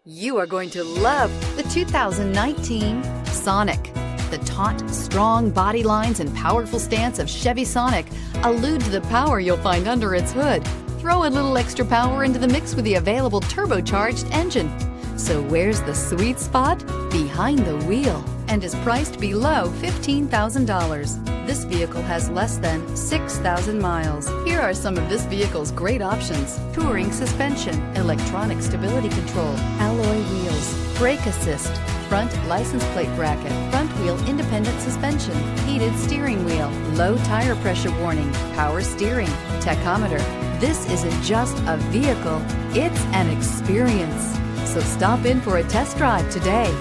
You are going to love the 2019 Sonic. The taut, strong body lines and powerful stance of Chevy Sonic allude to the power you'll find under its hood. Throw a little extra power into the mix with the available turbocharged engine. So where's the sweet spot? Behind the wheel, and is priced below $15,000. This vehicle has less than 6,000 miles. Here are some of this vehicle's great options: touring suspension, electronic stability control, alloy wheels, brake assist, front license plate bracket, front wheel independent suspension, heated steering wheel, low tire pressure warning, power steering, tachometer. This isn't just a vehicle, it's an experience. So stop in for a test drive today.